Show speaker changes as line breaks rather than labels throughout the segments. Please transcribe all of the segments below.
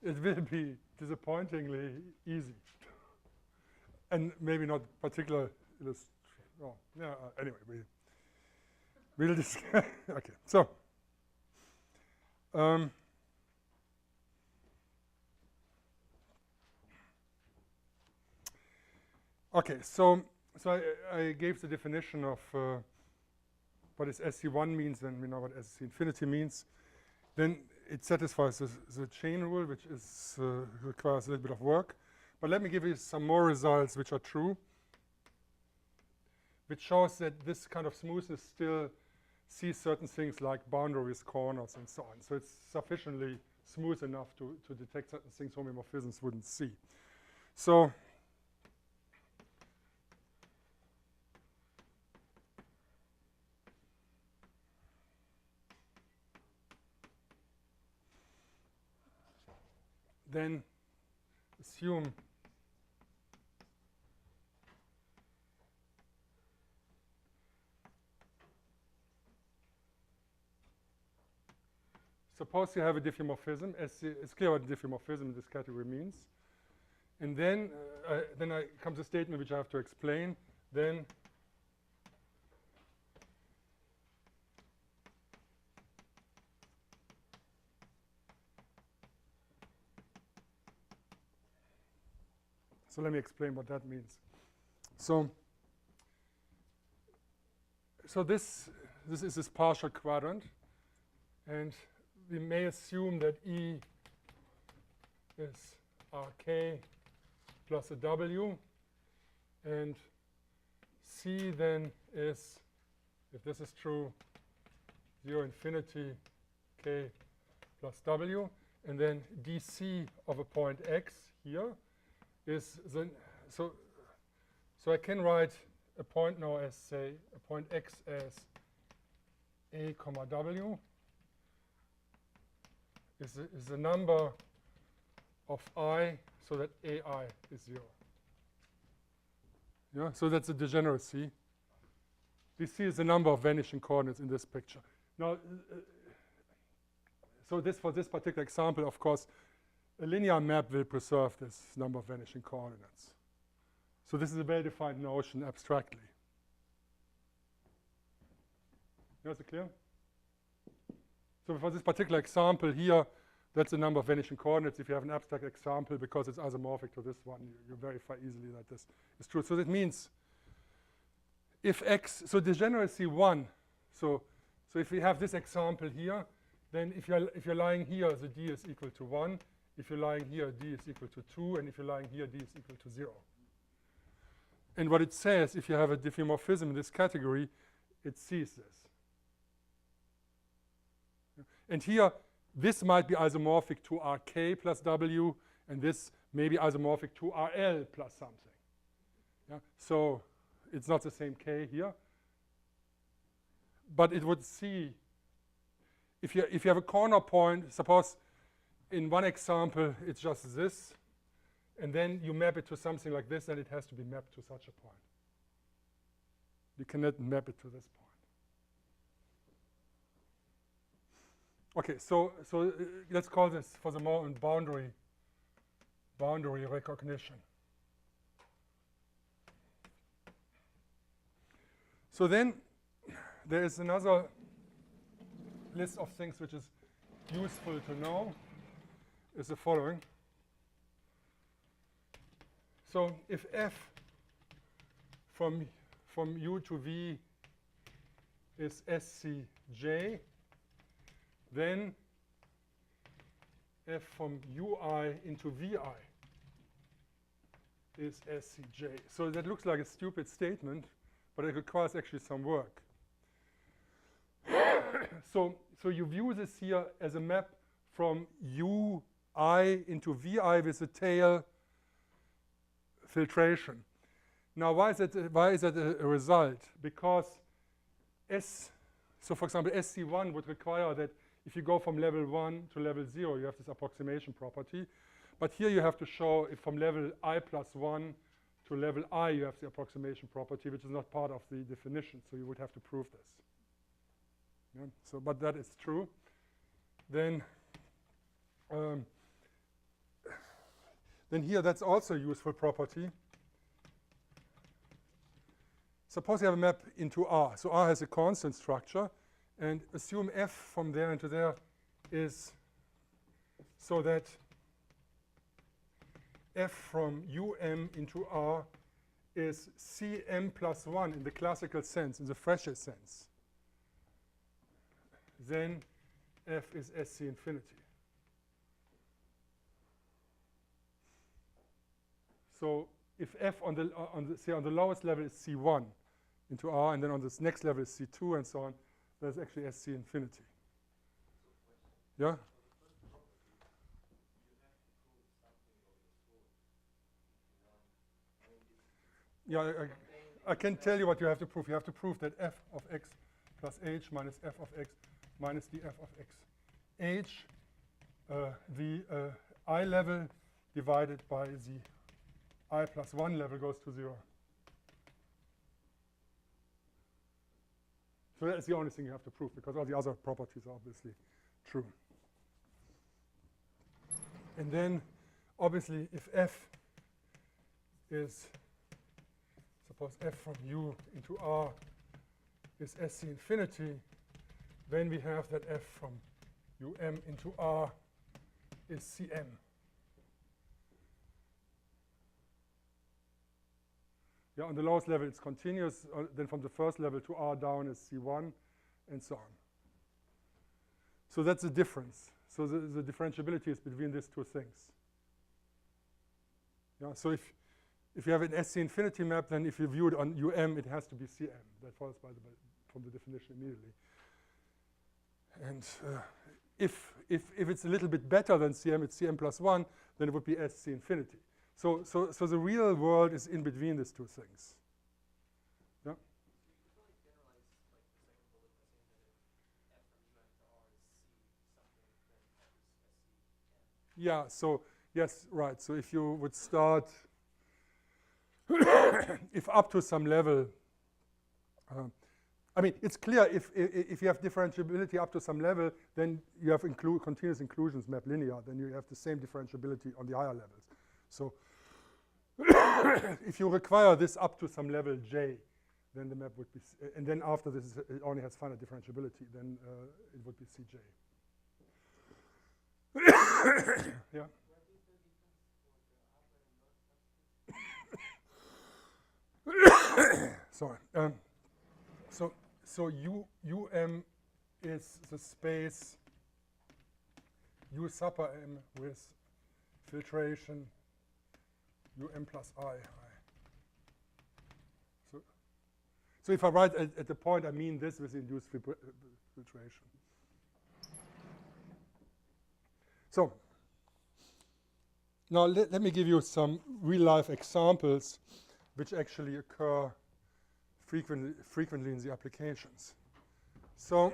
it will be disappointingly easy. And maybe not particular. Oh, yeah, anyway, we'll discuss. Okay, so. Okay, so I gave the definition of what is SC1 means, and we know what SC infinity means. Then it satisfies the chain rule, which is requires a little bit of work. But let me give you some more results which are true, which shows that this kind of smoothness still sees certain things like boundaries, corners, and so on. So it's sufficiently smooth enough to detect certain things homomorphisms wouldn't see. So then assume suppose you have a diffeomorphism. It's clear what a diffeomorphism in this category means. And then comes a statement which I have to explain. Then so let me explain what that means. So this is this partial quadrant, and we may assume that E is Rk plus a W, and C then is, if this is true, 0 infinity k plus W, and then dc of a point x here is the, so I can write a point now as, say, a point x as a comma W is the number of I, so that AI is 0. Yeah, so that's a degeneracy. DC is the number of vanishing coordinates in this picture. Now, so this for this particular example, of course, a linear map will preserve this number of vanishing coordinates. So this is a well-defined notion abstractly. Yeah, is it clear? So for this particular example here, that's the number of vanishing coordinates. If you have an abstract example, because it's isomorphic to this one, you verify easily that this is true. So that means if x, so degeneracy 1, so if we have this example here, then if you're lying here, the d is equal to 1. If you're lying here, d is equal to 2. And if you're lying here, d is equal to 0. And what it says, if you have a diffeomorphism in this category, it sees this. And here, this might be isomorphic to Rk plus W, and this may be isomorphic to Rl plus something. Yeah? So it's not the same K here. But it would see, if you have a corner point, suppose in one example it's just this, and then you map it to something like this, and it has to be mapped to such a point. You cannot map it to this point. Okay, so let's call this for the moment boundary recognition. So then there is another list of things which is useful to know, is the following. So if f from u to v is scj, then f from ui into vi is scj. So that looks like a stupid statement, but it requires actually some work. So you view this here as a map from ui into vi with a tail filtration. Now, why is that a result? Because so for example, SC1 would require that if you go from level 1 to level 0, you have this approximation property. But here you have to show if from level I plus 1 to level I, you have the approximation property, which is not part of the definition. So you would have to prove this. Yeah? So, but that is true. Then, so if you have this example here, then if you lie here, the d is equal to 1. If you're lying here, d is equal to 2. And if you're lying here, d is equal to 0. And what it says, if then here that's also a useful property. Suppose you have a map into R. So R has a constant structure, and assume F from there into there is so that F from UM into R is Cm plus 1 in the classical sense, in the Fresher sense. Then F is SC infinity. So if F on the lowest level is C1 into R, and then on this next level is C2 and so on, there's actually SC infinity. Yeah? Yeah, I can tell you what you have to prove. You have to prove that f of x plus h minus f of x minus the f of x. H, the I level divided by the I plus 1 level goes to 0. So that's the only thing you have to prove, because all the other properties are obviously true. And then, obviously, if f is, suppose f from u into R is SC infinity, then we have that f from um into R is Cm. Yeah, on the lowest level it's continuous, then from the first level to R down is C1, and so on. So that's the difference. So the differentiability is between these two things. Yeah, so if you have an SC infinity map, then if you view it on UM, it has to be CM. That follows from the definition immediately. And if it's a little bit better than CM, it's CM plus 1, then it would be SC infinity. So the real world is in between these two things. Yeah. Yeah. So yes, right. So if you would start, if up to some level, I mean, it's clear if you have differentiability up to some level, then you have continuous inclusions map linear. Then you have the same differentiability on the higher levels. So if you require this up to some level j, then the map would be, and then after this it only has finite differentiability, then it would be Cj. Yeah. Sorry. So UM is the space U sub M with filtration UM plus I. So if I write at the point, I mean this with induced filtration. So now let me give you some real-life examples which actually occur frequently in the applications. So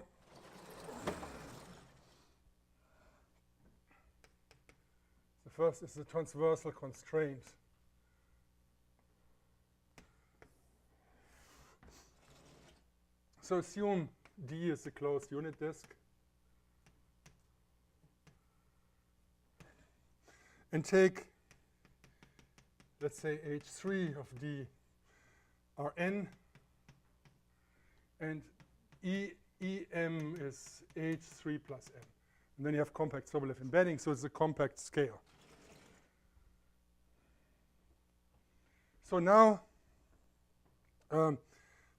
the first is the transversal constraint. So assume D is the closed unit disk. And take, let's say, H3 of D Rn, and EM is H3 plus n. And then you have compact Sobolev embedding, so it's a compact scale. So now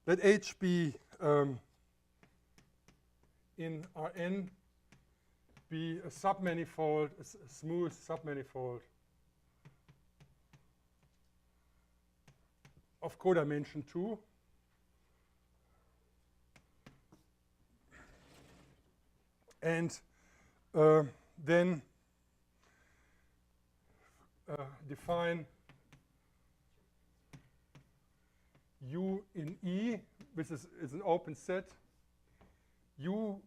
let H be in Rn be a submanifold, a smooth submanifold of codimension 2. And then define U in E, which is an open set. U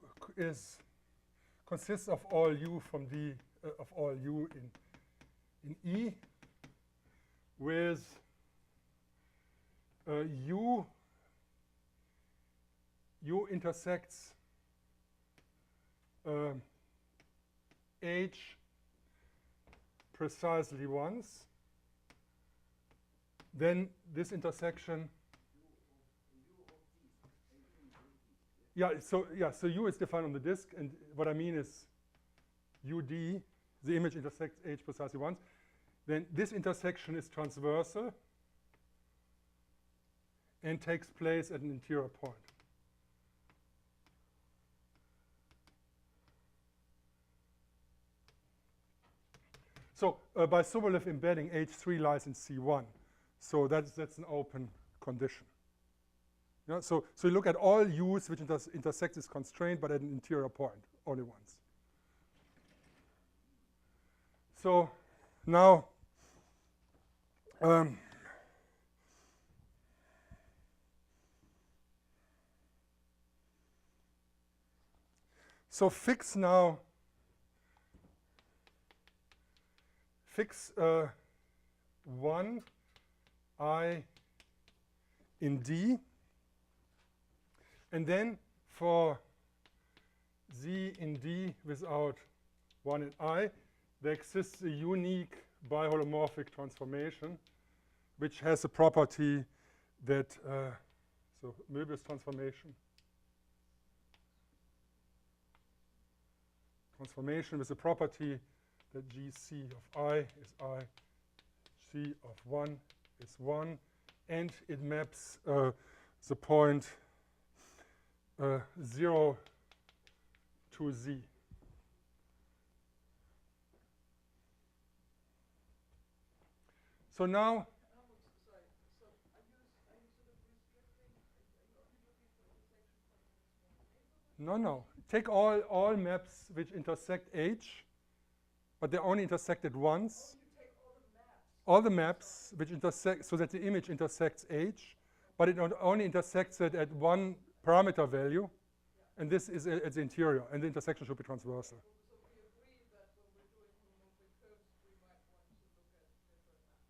consists of all U from D, of all U in E, with U intersects H precisely once, then this intersection. So U is defined on the disk, and what I mean is UD, the image intersects H precisely once. Then this intersection is transversal and takes place at an interior point. So by Sobolev embedding, H3 lies in C1. So that's an open condition. Yeah, so you look at all U's which intersect this constraint, but at an interior point, only once. So now, so fix 1 I in D. And then for Z in D without 1 in I, there exists a unique biholomorphic transformation which has a property that, so Möbius transformation with a property that GC of I is I, C of 1 is 1, and it maps the point 0 to Z. So now, no. Take all maps which intersect H, but they only intersected once. All the maps which intersect, so that the image intersects H, but it only intersects it at one parameter value, and this is at the interior, and the intersection should be transversal.
So we agree that when we're doing homomorphic curves, we might want to look at different maps.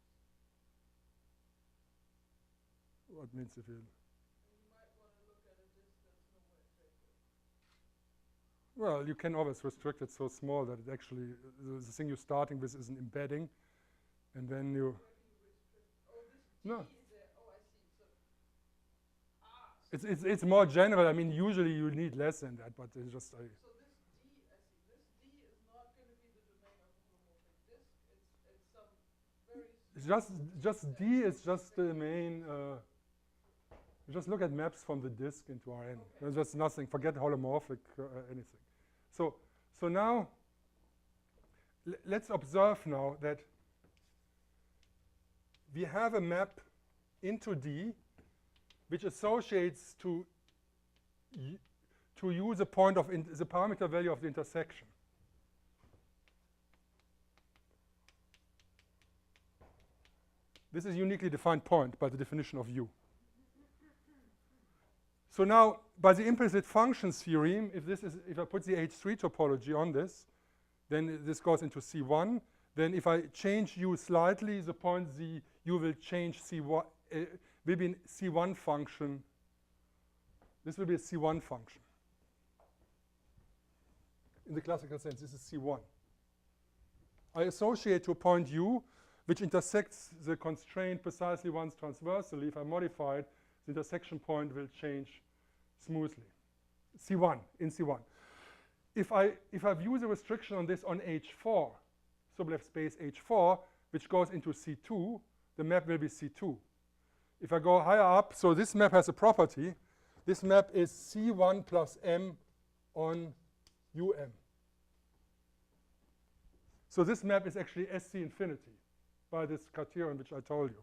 What means if you?
And you might want to look at a disk that's nowhere injected.
Well, you can always restrict it so small that it actually, the thing you're starting with is an embedding, and then you.
Oh, this
No.
T is there. Oh, I see. So,
It's more general. I mean, usually you need less than that, but it's just.
so this D, I see. This D is not going to be the domain of a homomorphic disk. It's some very.
Just D is just the main. Just look at maps from the disk into Rn.
Okay.
There's just nothing. Forget holomorphic anything. So now let's observe now that we have a map into D which associates to U the point of the parameter value of the intersection. This is a uniquely defined point by the definition of U. So now, by the implicit functions theorem, if I put the H3 topology on this, then this goes into C1. Then if I change U slightly, the point U will change C1, will be a C1 function. This will be a C1 function. In the classical sense, this is C1. I associate to a point U, which intersects the constraint precisely once transversally. If I modify it, the intersection point will change smoothly. C1, in C1. If I view the restriction on this on H4, Sobolev space H4, which goes into C2, the map will be C2. If I go higher up, so this map has a property. This map is C1 plus M on UM. So this map is actually SC infinity by this criterion which I told you.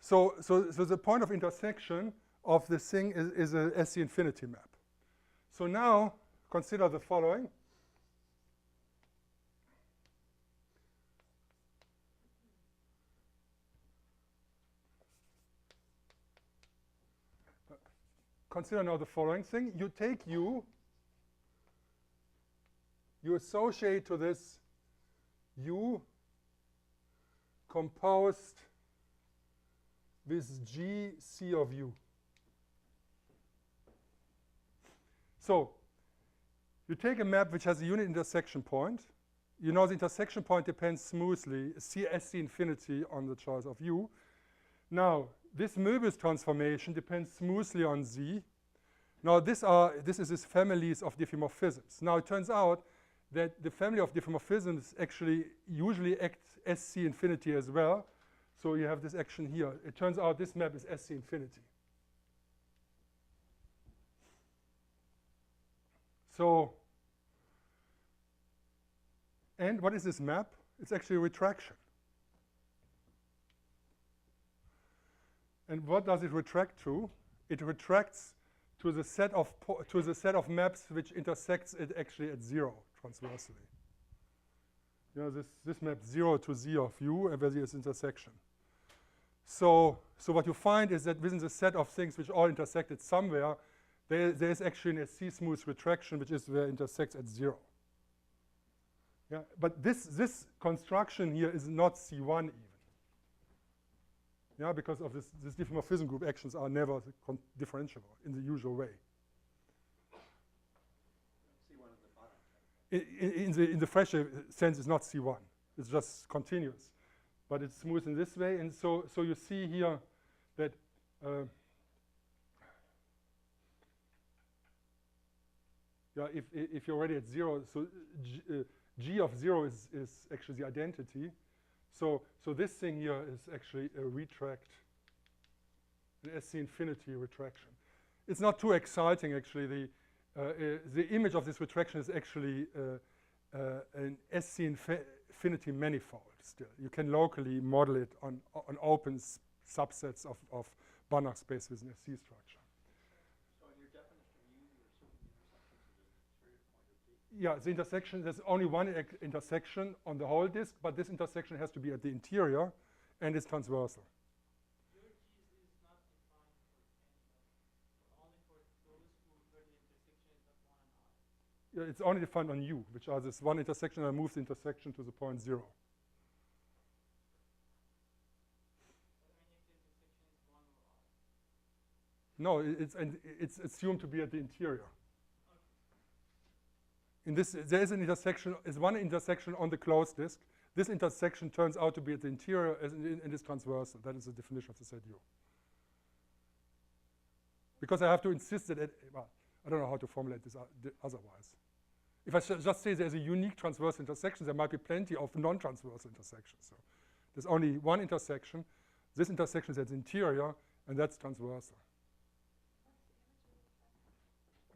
So the point of intersection of this thing is a SC infinity map. So now consider the following. Consider now the following thing. You take U, you associate to this U composed with G C of U. So You take a map which has a unit intersection point. You know the intersection point depends smoothly, SC infinity, on the choice of u. Now, this Möbius transformation depends smoothly on Z. Now, this is this families of diffeomorphisms. Now, it turns out that the family of diffeomorphisms actually usually act SC infinity as well. So you have this action here. It turns out this map is SC infinity. So, and what is this map? It's actually a retraction. And what does it retract to? It retracts to the set of maps which intersects it actually at 0 transversally. You know, this map 0 to Z of u, and where there is intersection. So what you find is that within the set of things which all intersected somewhere, there is actually an SC smooth retraction, which is where it intersects at 0. Yeah, but this construction here is not C1 even. Yeah, because of this diffeomorphism group actions are never differentiable in the usual way. C1 in the bottom. In the Fresche sense, it's not C1. It's just continuous. But it's smooth in this way. And so you see here that yeah, if you're already at 0, so G of 0 is actually the identity. So this thing here is actually a retract, an SC infinity retraction. It's not too exciting, actually. The image of this retraction is actually an SC infinity manifold still. You can locally model it on open subsets of Banach space with an SC structure.
So in your definition of U, you're assuming the intersection is at the exterior point of D?
Yeah, the intersection, there's only one intersection on the whole disk, but this intersection has to be at the interior, and it's transversal.
Your G is not defined for any, only for those where the intersection is at 1 and I.
Yeah, it's only defined on U, which are this one intersection that moves the intersection to the point 0.
But I mean, if the intersection is 1 or I.
No, it's assumed to be at the interior. In this, there is an intersection, is one intersection on the closed disk. This intersection turns out to be at the interior and is transversal. That is the definition of the set U. Because I have to insist that, well, I don't know how to formulate this otherwise. If I just say there's a unique transversal intersection, there might be plenty of non-transversal intersections. So there's only one intersection. This intersection is at the interior, and that's transversal.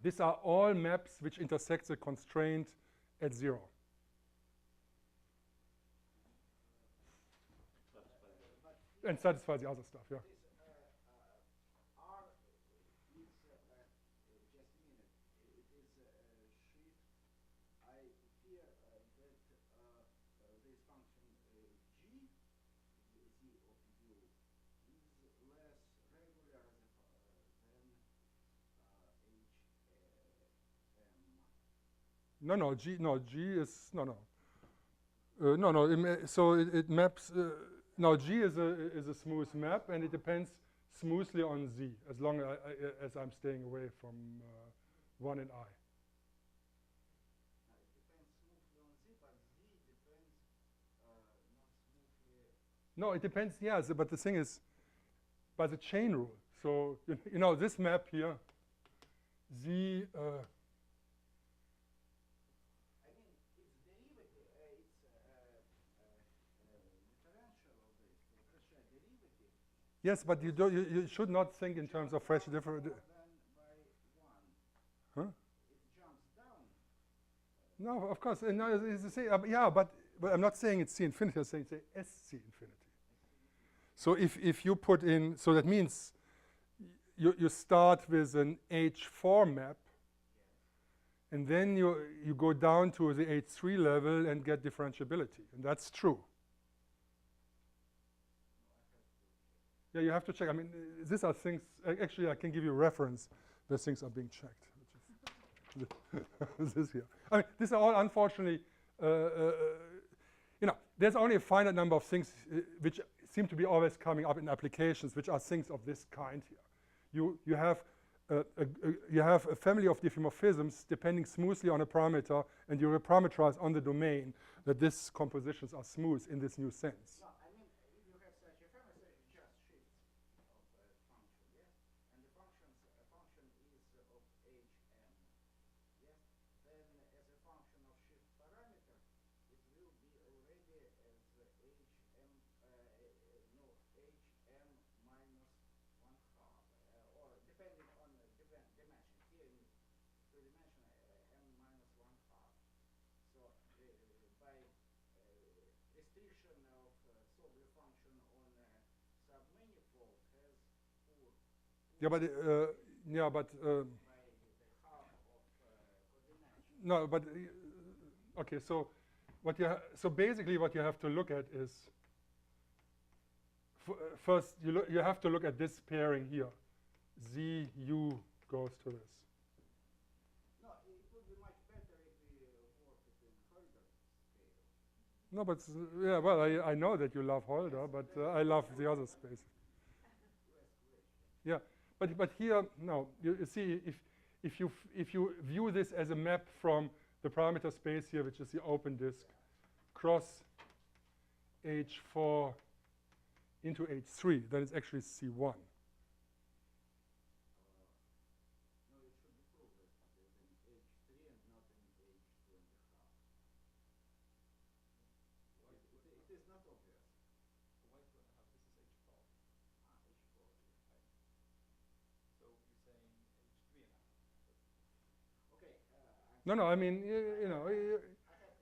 These are all maps which intersect the constraint at 0. And satisfy the other stuff, yeah.
R is, just a minute, it is sheet. I fear that this function G, Z of U, is less regular than HM.
G is, so it maps, now G is a smooth map, and it depends smoothly on Z, as long as I'm staying away from 1 and I.
It depends smoothly on Z, but Z depends not smoothly.
No, it depends, yes, but the thing is, by the chain rule. So, you know, this map here, Z, yes, but you should not think in terms of fresh different. Huh?
It jumps down.
No, of course. No, it's the same. Yeah, but I'm not saying it's C infinity. I'm saying it's SC infinity. So if you put in, so that means you start with an H4 map, and then you go down to the H3 level and get differentiability, and that's true. Yeah, you have to check. I mean, these are things, actually I can give you a reference where things are being checked, which is this here. I mean, these are all unfortunately, you know, there's only a finite number of things which seem to be always coming up in applications, which are things of this kind here. You have you have a family of diffeomorphisms depending smoothly on a parameter, and you reparameterize on the domain that these compositions are smooth in this new sense.
No, I mean, if you have such a family, so it just shifts of function, yes? And the function is of Hm, yes? Then as a function of shift parameter, it will be already as Hm, Hm minus 1/2, or depending on the dimension. Here in two-dimensional, M minus 1/2. So by restriction of Sobolev function on submanifold has poor
Yeah, but yeah, but
by the half of codimension.
no, but okay. So what you so basically what you have to look at is first you have to look at this pairing here. Z U goes to this.
No, it would be much better if we work it in Holder scale.
No, but yeah, well, I know that you love Holder, but I love the other spaces. Yeah, but here no. You see, if you view this as a map from the parameter space here, which is the open disk, cross H4 into H3, then it's actually C1.
No, it should be proved that in H3 and not in H2 and a half. It is not obvious.
Why 2.5? This is H4.
H4.
So you're saying H3.5.
Okay.
No, I mean, you know,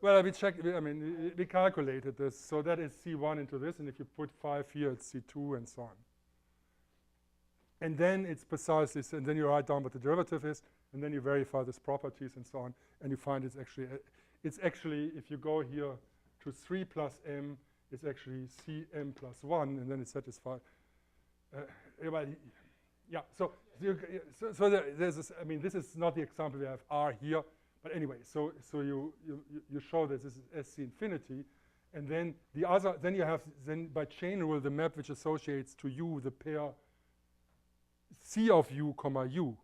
well, we checked, I mean, we calculated this. So that is C1 into this, and if you put 5 here, it's C2 and so on. And then it's precisely, and then you write down what the derivative is, and then you verify these properties and so on, and you find it's actually, if you go here to 3 plus m, it's actually Cm plus 1, and then it's satisfied. Yeah, so there's this, I mean, this is not the example we have R here, but anyway, so you show that this is SC infinity, and then the other, then you have, then by chain rule, the map which associates to U the pair C of U comma U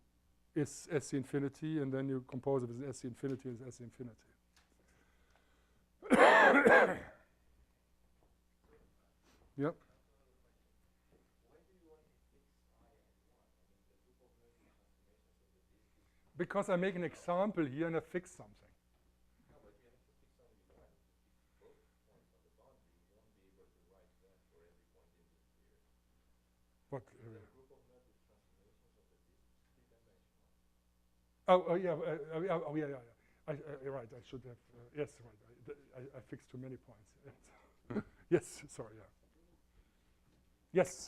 is SC infinity, and then you compose it with SC infinity and SC infinity. Yep. Because I make an example here and I fix something.
No, but you have to fix only one. If you fix both points on the boundary, you won't be able to write that for every point in the sphere.
What?
The group of matrix transformations of the disk is three-dimensional.
Yeah. You're right. I should have. Yes, right. I fixed too many points. Yes. Sorry. Yeah.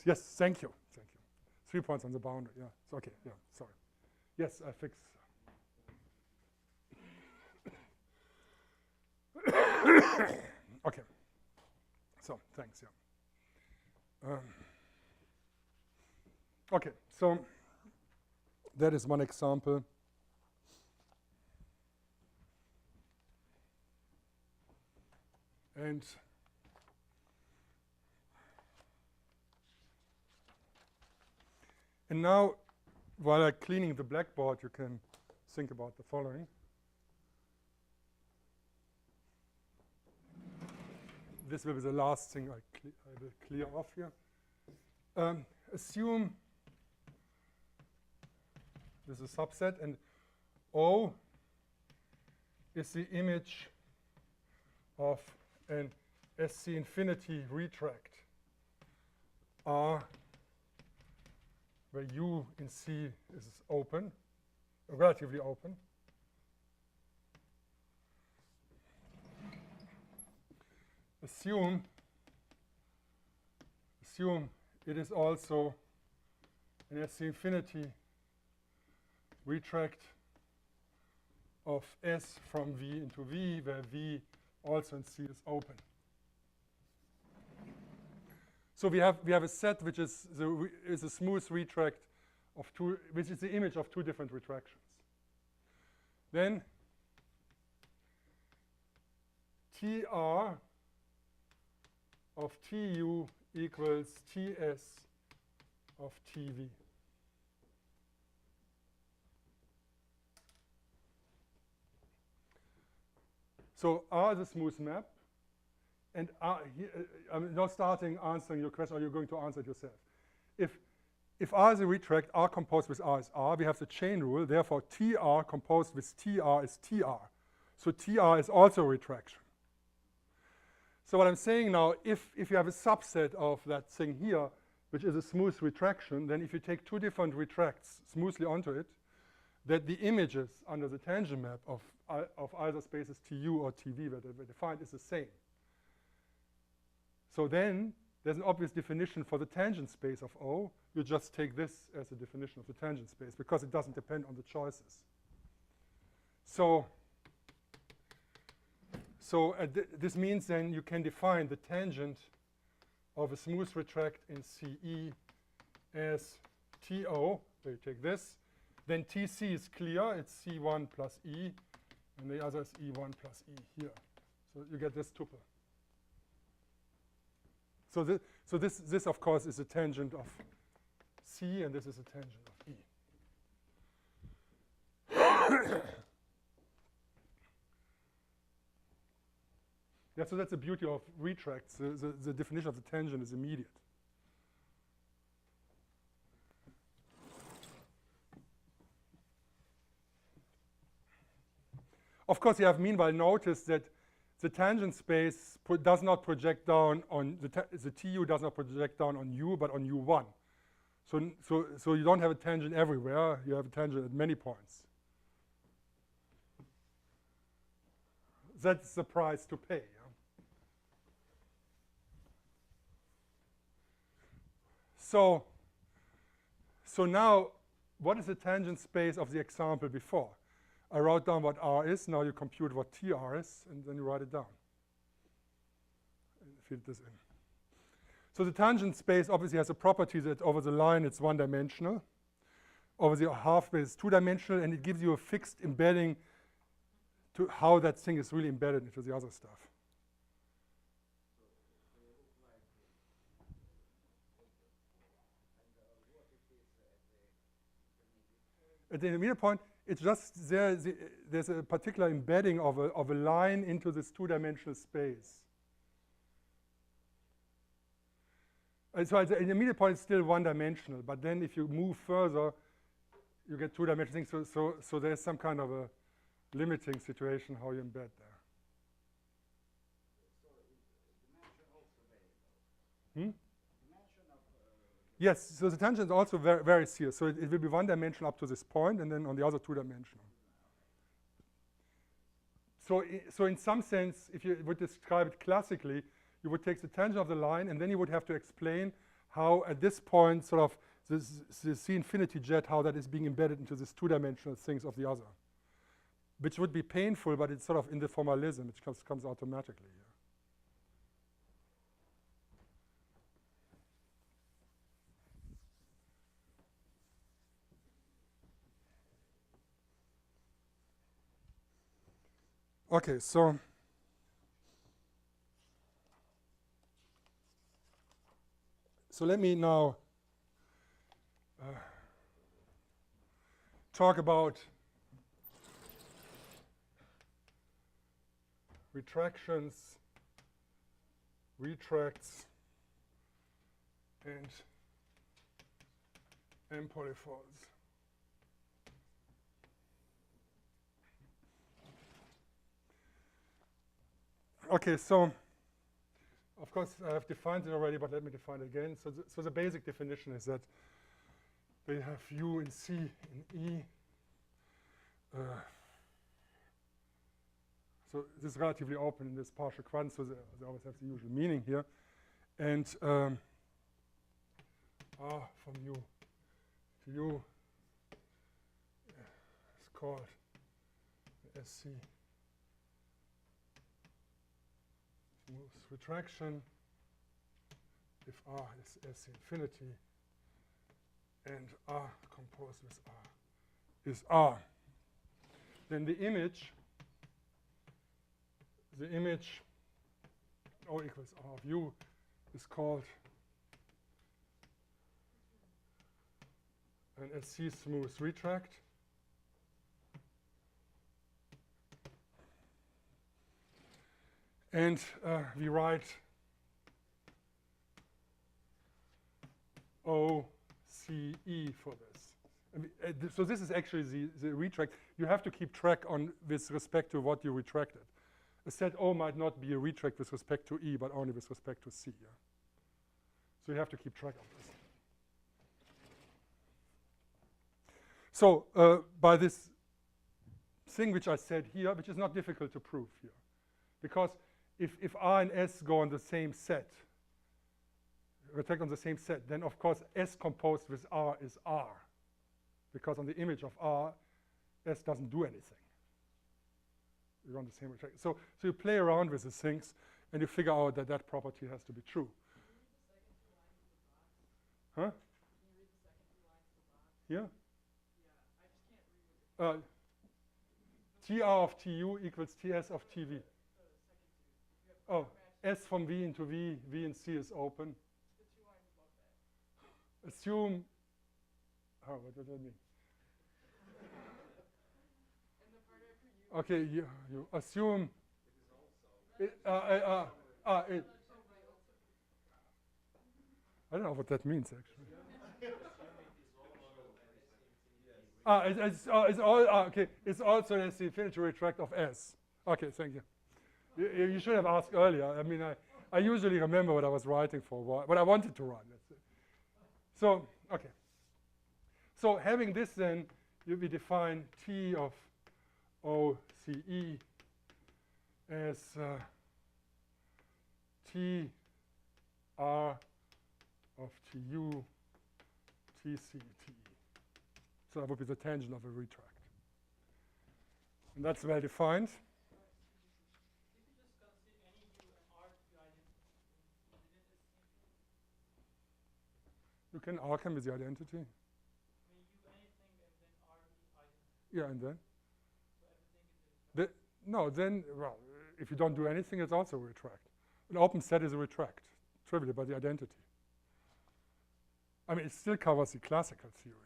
Yes. Thank you. 3 points on the boundary. Yeah. It's okay. Yeah. Sorry. Yes, I fixed. Okay. So thanks. Yeah. Okay. So that is one example. And now, while I'm cleaning the blackboard, you can think about the following. This will be the last thing I will clear off here. Assume this is a subset, and O is the image of an SC infinity retract R, where U in C is open, relatively open. Assume it is also an SC infinity retract of S from V into V, where V also in C is open. So we have a set which is a smooth retract of two, which is the image of two different retractions. Then TR of TU equals TS of TV. So R is a smooth map, and I'm now starting answering your question, or you're going to answer it yourself. If R is a retract, R composed with R is R, we have the chain rule, therefore TR composed with TR is TR. So TR is also a retraction. So what I'm saying now, if you have a subset of that thing here, which is a smooth retraction, then if you take two different retracts smoothly onto it, that the images under the tangent map of either spaces TU or TV that they defined is the same. So then there's an obvious definition for the tangent space of O. You just take this as a definition of the tangent space because it doesn't depend on the choices. So this means then you can define the tangent of a smooth retract in CE as TO, so you take this, then TC is clear, it's C1 plus E, and the other is E1 plus E here. So you get this tuple. So this of course is a tangent of C, and this is a tangent of E. Yeah, so that's the beauty of retracts. The definition of the tangent is immediate. Of course, you have meanwhile noticed that the tangent space does not project down on the TU does not project down on U, but on U1. So you don't have a tangent everywhere. You have a tangent at many points. That's the price to pay. Yeah? So now, what is the tangent space of the example before? I wrote down what R is. Now you compute what TR is, and then you write it down. And feed this in. So the tangent space obviously has a property that over the line it's one-dimensional. Over the half space it's two-dimensional, and it gives you a fixed embedding to how that thing is really embedded into the other stuff. At the intermediate point, it's just there's a particular embedding of a line into this two-dimensional space. And so at the intermediate point, it's still one-dimensional, but then if you move further, you get two-dimensional things. So there's some kind of a limiting situation how you embed there.
So is dimension also variable?
Hmm?
Dimension of
Yes, so the tangent is also very serious. So it will be one-dimensional up to this point, and then on the other two-dimensional. So in some sense, if you would describe it classically, you would take the tangent of the line, and then you would have to explain how at this point, sort of the C infinity jet, how that is being embedded into this two-dimensional things of the other, which would be painful, but it's sort of in the formalism, which comes automatically here. Okay, so let me now talk about retractions, retracts, and polyfolds. Okay, so of course I have defined it already, but let me define it again. So the basic definition is that they have U in C in E. So this is relatively open in this partial quadrant, so they always have the usual meaning here. And R from U to U is called SC smooth retraction if R is SC infinity and R composed with R is R. Then the image O equals R of U is called an SC smooth retract. And we write OCE for this. So this is actually the retract. You have to keep track on with respect to what you retracted. A set O might not be a retract with respect to E, but only with respect to C. Yeah? So you have to keep track of this. So by this thing which I said here, which is not difficult to prove here, because if R and S go on the same set, retract on the same set, then of course S composed with R is R, because on the image of R, S doesn't do anything. You're on the same retract. So you play around with these things, and you figure out that that property has to be true.
Can you read the second two lines of the box?
Huh?
Can you read the second two lines of the box?
Here?
Yeah, I just can't read what
TR of TU equals TS of TV.
the second two. If you have
Oh,
match
S from V into V, V and C is open.
the two lines above that.
Assume, what does that mean?
And the part after you.
Okay, you assume. I don't know what that means actually. It's all okay. It's also as the infinity retract of S. Okay, thank you. You should have asked earlier. I mean, I usually remember what I was writing for, what I wanted to write. Let's say. So okay. So having this, then we define T of OCE as T R of TU TCT. So that would be the tangent of a retract. And that's well defined.
You could just consider any U and R to be identical. Within the same field.
You can arc with the identity.
I mean, U anything and then R be identical.
Yeah, and then?
So everything is a retract.
No, then, well, if you don't do anything, it's also a retract. An open set is a retract, trivially by the identity. I mean, it still covers the classical theory.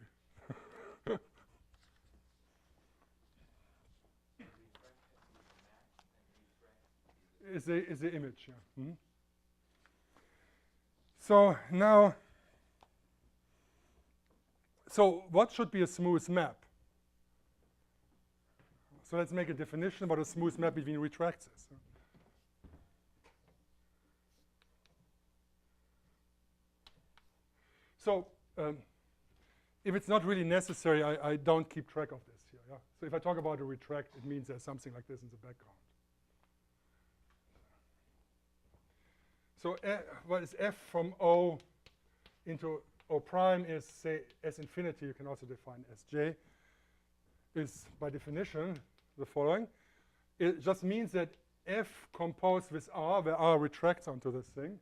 Is the image, yeah. Hmm? So now, so what should be a smooth map? So let's make a definition about a smooth map between retracts. So if it's not really necessary, I don't keep track of this here. Yeah? So if I talk about a retract, it means there's something like this in the background. So what is F from O into O prime is, say, S infinity, you can also define Sj, is by definition the following. It just means that F composed with R, where R retracts onto this thing,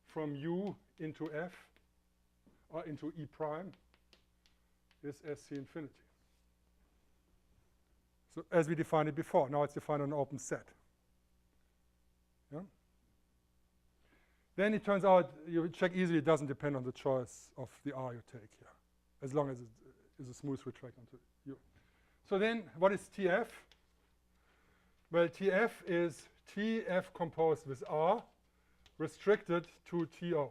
from U into F, or into E prime, is Sc infinity. So as we defined it before, now it's defined on an open set. Yeah? Then it turns out, you check easily, it doesn't depend on the choice of the R you take here, as long as it is a smooth retract onto U. So then, what is TF? Well, TF is TF composed with R, restricted to TO.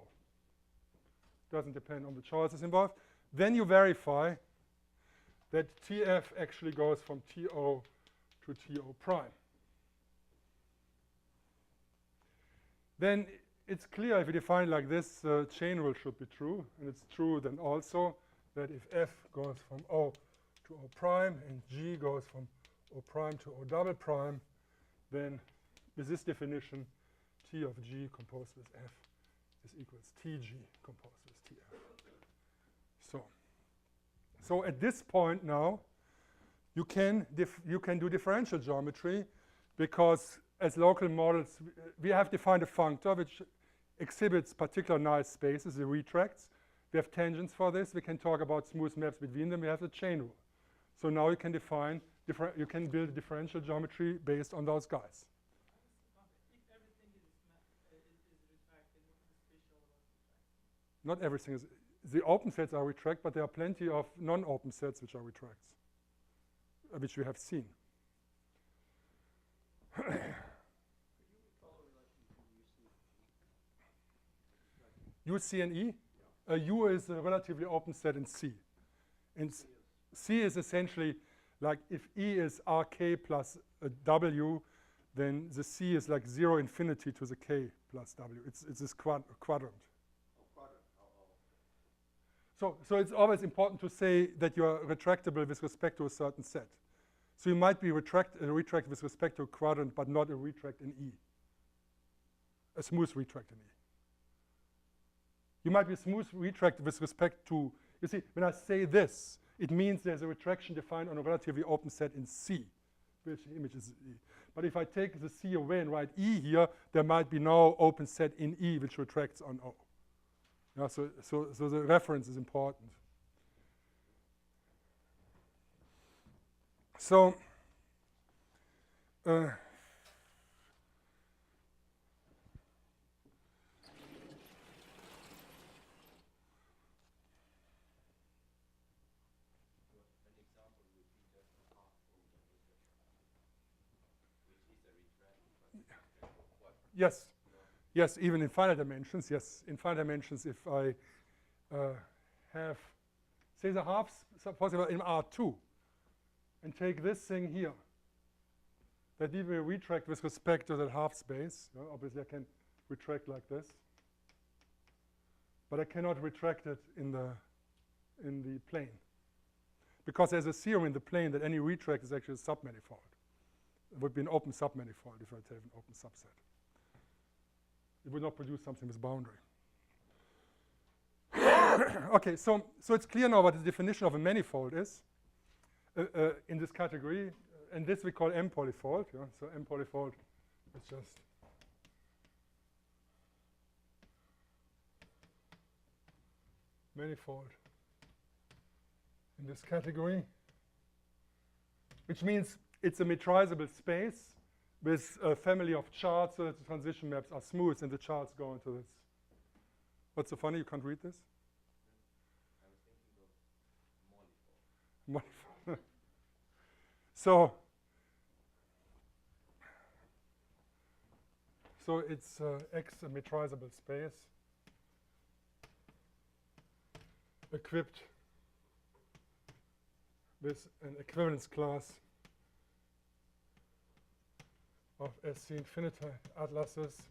Doesn't depend on the choices involved. Then you verify that TF actually goes from TO to TO prime. Then it's clear if you define it like this, the chain rule should be true. And it's true then also that if F goes from O to O prime and G goes from O prime to O double prime, then with this definition, T of G composed with F is equals TG composed with TF. So at this point now, you can do differential geometry, because as local models, we have defined a functor which exhibits particular nice spaces, the retracts. We have tangents for this. We can talk about smooth maps between them. We have the chain rule. So now you can define, you can build a differential geometry based on those guys.
If everything is retracted, what is special about retracting?
Not everything is. The open sets are retract, but there are plenty of non-open sets which are retracts, which we have seen.
Could you recall
U, C, and E? U is a relatively open set in C. And C is essentially like if E is RK plus a W, then the C is like 0 infinity to the K plus W. It's this quadrant. So it's always important to say that you are retractable with respect to a certain set. So you might be retract with respect to a quadrant, but not a retract in E. A smooth retract in E. You might be a smooth retract with respect to, you see, when I say this, it means there's a retraction defined on a relatively open set in C, which image is E. But if I take the C away and write E here, there might be no open set in E which retracts on O. Yeah, so the reference is important. So yes. Yes, even in finite dimensions. Yes, in finite dimensions, if I have, say, the halves possible in R2, and take this thing here, that will be a retract with respect to that half space. Obviously, I can retract like this, but I cannot retract it in the plane, because there's a theorem in the plane that any retract is actually a submanifold. It would be an open submanifold if I take an open subset. It would not produce something with boundary. Okay, so it's clear now what the definition of a manifold is in this category, and this we call M polyfold. Yeah? So M polyfold is just manifold in this category, which means it's a metrizable space with a family of charts so that the transition maps are smooth and the charts go into this. What's so funny? You can't read this?
I was thinking of manifold.
So it's X a metrizable space equipped with an equivalence class of SC infinity atlases.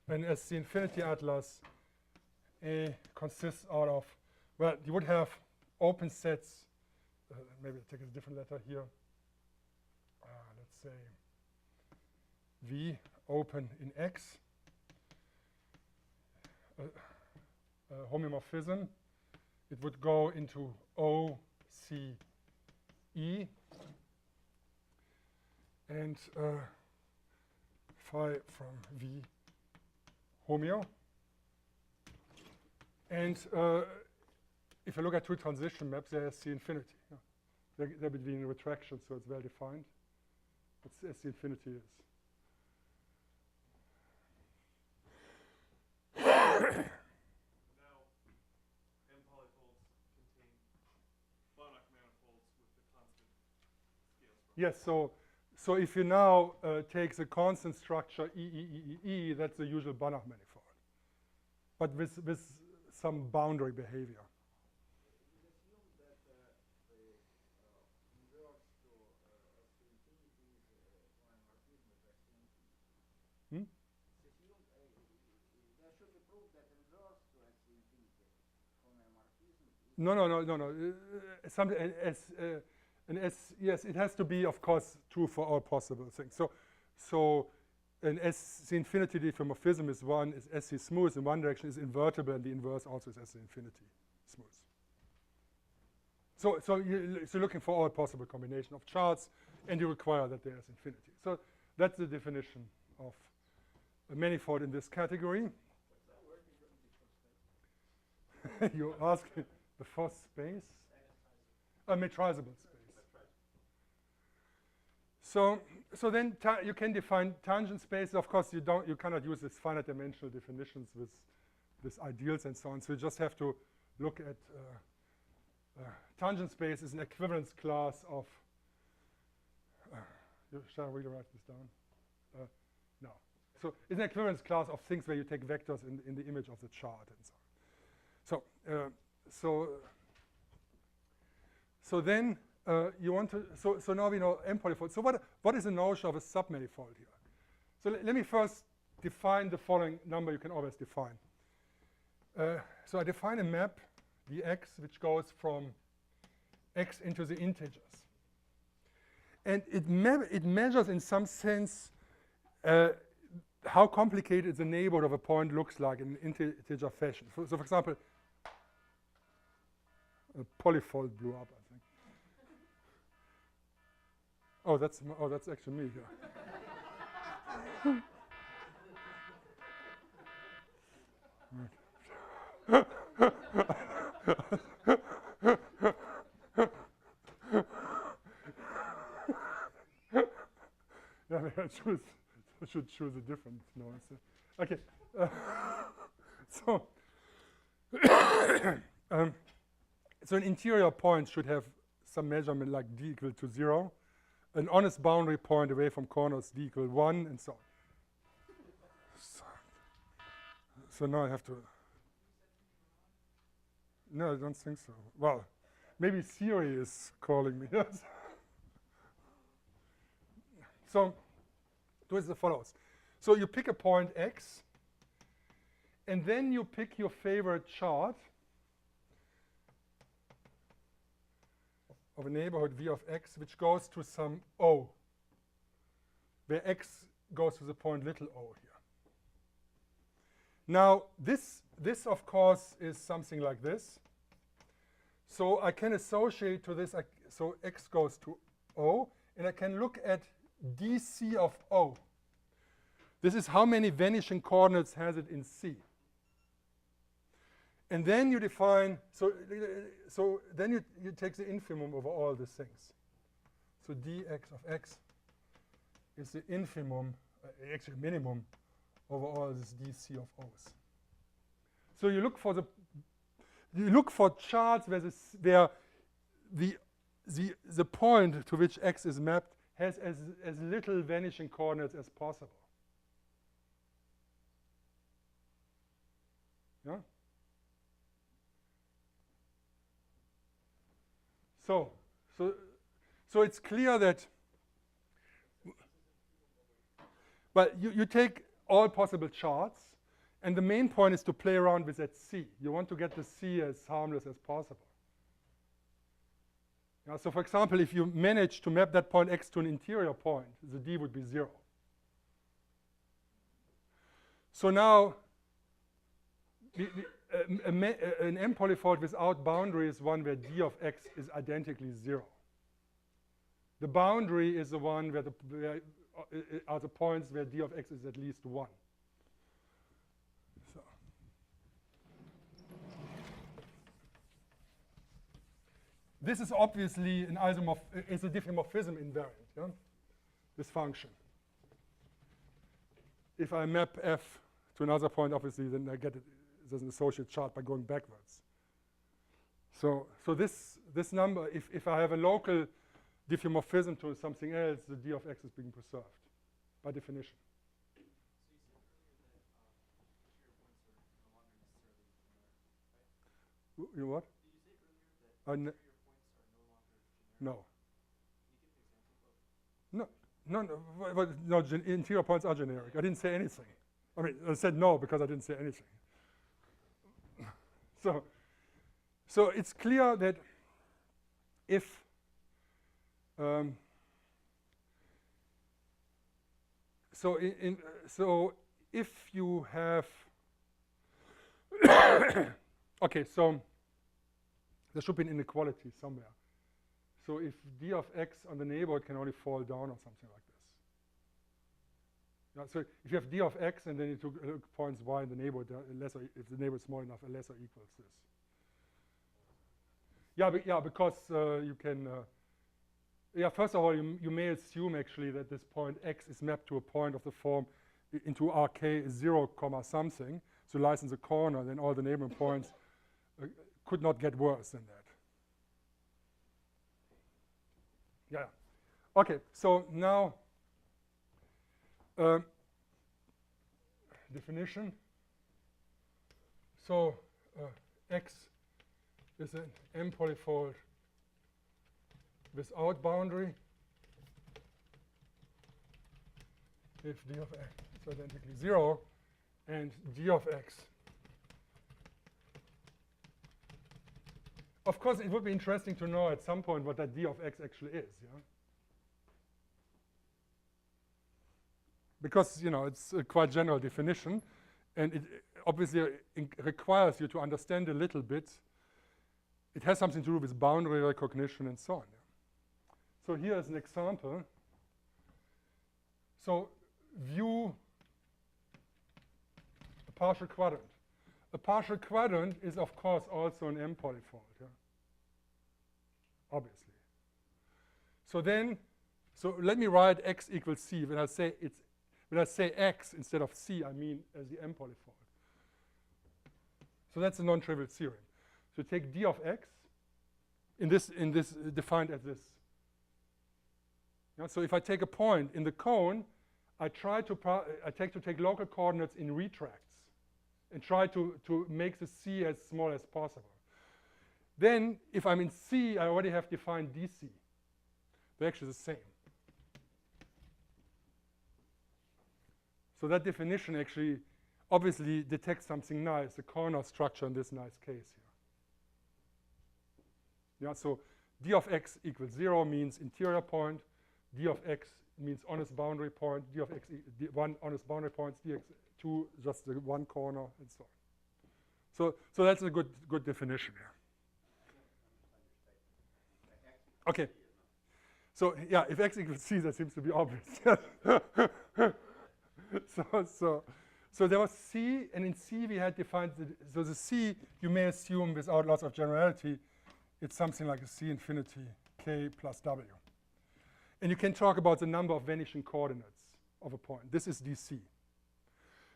And SC infinity atlas A consists out of, well, you would have open sets. Maybe I'll take a different letter here. Let's say V open in X. Homeomorphism. It would go into O, C, E. And phi from V homeo. And if I look at two transition maps, there's the infinity. Yeah. They're between retractions, so it's well defined. That's as the infinity is.
Now, M polyfolds contain Banach manifolds with the constant scale structure.
Yes, so if you now take the constant structure E, that's the usual Banach manifold, but with some boundary behavior.
You assume that the inverse to SC infinity is homeomorphism with SC infinity. There should be proof that inverse to SC infinity homeomorphism is.
Yes, it has to be, of course, true for all possible things. So an SC infinity diffeomorphism is one, is SC smooth in one direction, is invertible, and the inverse also is SC infinity smooth. So you're looking for all possible combination of charts, and you require that there is infinity. So that's the definition of a manifold in this category. You ask the first space, a metrizable space. So then you can define tangent spaces. Of course, you cannot use these finite dimensional definitions with ideals and so on. So you just have to look at tangent space is an equivalence class of. Shall I really write this down? No. So it's an equivalence class of things where you take vectors in the image of the chart and so on. So then you want to, so now we know M polyfold. So what is the notion of a submanifold here? So let me first define the following number you can always define. So I define a map, dx, which goes from x into the integers. And it measures in some sense how complicated the neighborhood of a point looks like in an integer fashion. So for example, a polyfold blew up, I think. Oh, that's actually me here. Yeah, maybe I should choose a different noise. Okay. So an interior point should have some measurement like d equal to 0. An honest boundary point away from corners d equal 1, and so on. So now I have to. No, I don't think so. Well, maybe Siri is calling me. Yes. So do as follows. So you pick a point x, and then you pick your favorite chart of a neighborhood v of x, which goes to some o, where x goes to the point little o here. Now, this of course, is something like this. So I can associate to this, so x goes to o, and I can look at dc of o. This is how many vanishing coordinates has it in C. And then you define, so then you take the infimum over all these things. So dx of x is the infimum, actually minimum, over all this dc of o's. So you look for charts where the point to which x is mapped has as little vanishing coordinates as possible. Yeah? So it's clear that, well, you take all possible charts, and the main point is to play around with that C. You want to get the C as harmless as possible. Yeah, so for example, if you manage to map that point x to an interior point, the D would be 0. So now, an M polyfold without boundary is one where D of x is identically 0. The boundary is the one where are the points where D of x is at least 1. So. This is obviously an it's a diffeomorphism invariant, yeah? This function. If I map f to another point, obviously, then I get it as an associated chart by going backwards. So this number, if I have a local diffeomorphism to something else, the D of x is being preserved by definition.
So you said earlier that interior points are no longer necessarily generic, right?
You know what?
Did you say earlier that interior points are no longer generic?
No.
Can you give an example of?
No, interior points are generic. I didn't say anything. I mean, I said no because I didn't say anything. So it's clear that if so if you have okay, so there should be an inequality somewhere. So if D of x on the neighborhood can only fall down or something like this. Yeah, so if you have D of x and then you took points y in the neighborhood, lesser, if the neighborhood is small enough, a lesser equals this. Yeah, because you can. First of all, you may assume actually that this point x is mapped to a point of the form into Rk is 0, comma something, so lies in the corner. Then all the neighboring points could not get worse than that. Yeah. Okay. So now definition. So X is an M polyfold without boundary if d of x is identically 0 and d of x. Of course, it would be interesting to know at some point what that d of x actually is, yeah? Because, you know, it's a quite general definition, and it obviously requires you to understand a little bit. It has something to do with boundary recognition and so on. Yeah? So here is an example. So view a partial quadrant. A partial quadrant is, of course, also an M polyfold, yeah? Obviously. So then, so let me write x equals c. When I say x instead of c, I mean as the M polyfold. So that's a non-trivial theorem. So take d of x in this defined as this. Yeah, so if I take a point in the cone, I take local coordinates in retracts and try to make the c as small as possible. Then, if I'm in C, I already have defined dc. They're actually the same. So that definition actually obviously detects something nice, the corner structure in this nice case here. Yeah, so d of x equals 0 means interior point, d of x means honest boundary point, d of x, one honest boundary point, dx2 just the one corner, and so on. So that's a good definition here. Okay. So yeah, if x equals c, that seems to be obvious. So there was c, and in c we had defined so the c you may assume without lots of generality, it's something like a c infinity k plus w. And you can talk about the number of vanishing coordinates of a point. This is dc.